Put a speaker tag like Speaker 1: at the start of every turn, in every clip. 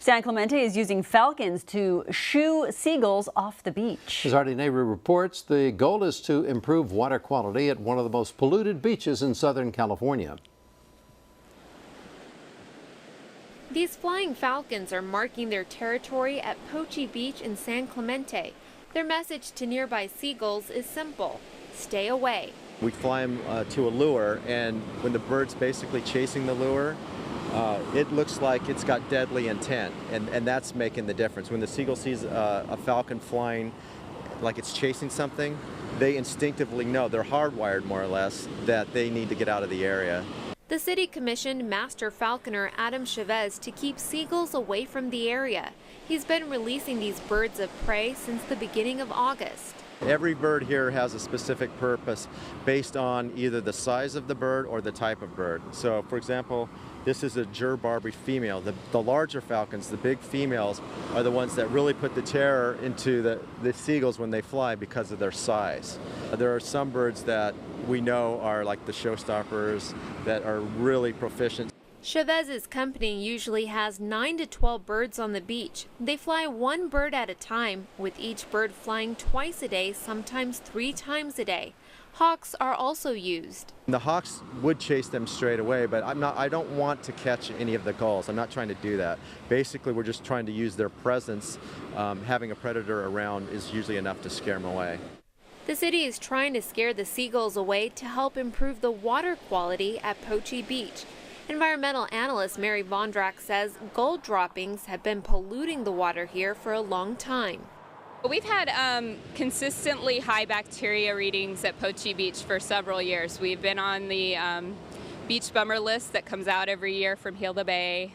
Speaker 1: San Clemente is using falcons to shoo seagulls off the beach.
Speaker 2: As Artie Nehru reports, the goal is to improve water quality at one of the most polluted beaches in Southern California.
Speaker 3: These flying falcons are marking their territory at Poche Beach in San Clemente. Their message to nearby seagulls is simple: stay away.
Speaker 4: We fly them to a lure, and when the bird's basically chasing the lure, it looks like it's got deadly intent, and that's making the difference. When the seagull sees a falcon flying like it's chasing something, they instinctively know, they're hardwired more or less, that they need to get out of the area.
Speaker 3: The city commissioned master falconer Adam Chavez to keep seagulls away from the area. He's been releasing these birds of prey since the beginning of August.
Speaker 4: Every bird here has a specific purpose based on either the size of the bird or the type of bird. So, for example, this is a Barbary female. The larger falcons, the big females, are the ones that really put the terror into the seagulls when they fly because of their size. There are some birds that we know are like the showstoppers that are really proficient.
Speaker 3: Chavez's company usually has 9 to 12 birds on the beach. They fly one bird at a time, with each bird flying twice a day, sometimes 3 times a day. Hawks are also used.
Speaker 4: The hawks would chase them straight away, but I don't want to catch any of the gulls. I'm not trying to do that. Basically, we're just trying to use their presence. Having a predator around is usually enough to scare them away.
Speaker 3: The city is trying to scare the seagulls away to help improve the water quality at Poche Beach. Environmental analyst Mary Vondrack says gull droppings have been polluting the water here for a long time.
Speaker 5: We've had consistently high bacteria readings at Poche Beach for several years. We've been on the beach bummer list that comes out every year from Hilda Bay,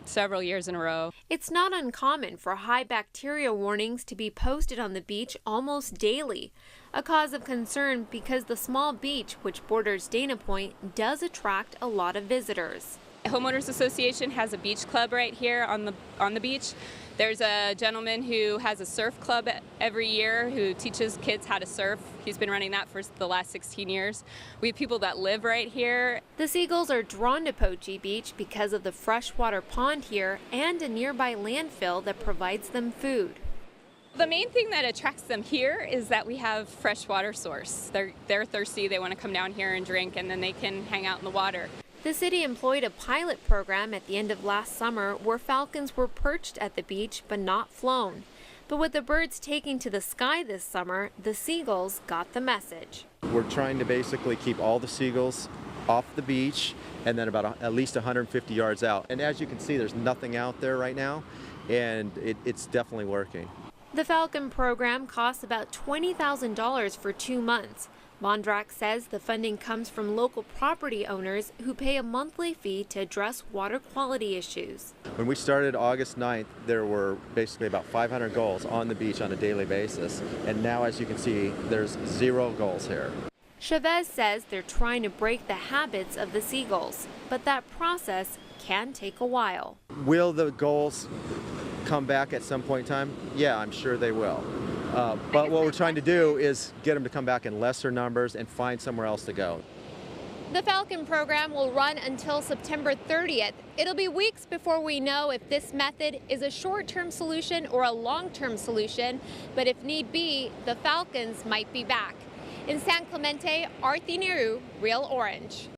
Speaker 5: several years in a row.
Speaker 3: It's not uncommon for high bacteria warnings to be posted on the beach almost daily, a cause of concern because the small beach, which borders Dana Point, does attract a lot of visitors.
Speaker 5: The Homeowners Association has a beach club right here on the beach. There's a gentleman who has a surf club every year who teaches kids how to surf. He's been running that for the last 16 years. We have people that live right here.
Speaker 3: The seagulls are drawn to Poche Beach because of the freshwater pond here and a nearby landfill that provides them food.
Speaker 5: The main thing that attracts them here is that we have fresh water source. They're thirsty, they want to come down here and drink, and then they can hang out in the water.
Speaker 3: The city employed a pilot program at the end of last summer where falcons were perched at the beach but not flown. But with the birds taking to the sky this summer, the seagulls got the message.
Speaker 4: We're trying to basically keep all the seagulls off the beach and then about at least 150 yards out. And as you can see, there's nothing out there right now, and it's definitely working.
Speaker 3: The Falcon program costs about $20,000 for 2 months. Vondrack says the funding comes from local property owners who pay a monthly fee to address water quality issues.
Speaker 4: When we started August 9th, there were basically about 500 gulls on the beach on a daily basis. And now, as you can see, there's 0 gulls here.
Speaker 3: Chavez says they're trying to break the habits of the seagulls, but that process can take a while.
Speaker 4: Will the gulls come back at some point in time? Yeah, I'm sure they will. But what we're trying to do is get them to come back in lesser numbers and find somewhere else to go.
Speaker 3: The Falcon program will run until September 30th. It'll be weeks before we know if this method is a short-term solution or a long-term solution, but if need be, the falcons might be back. In San Clemente, Artie Nehru, Real Orange.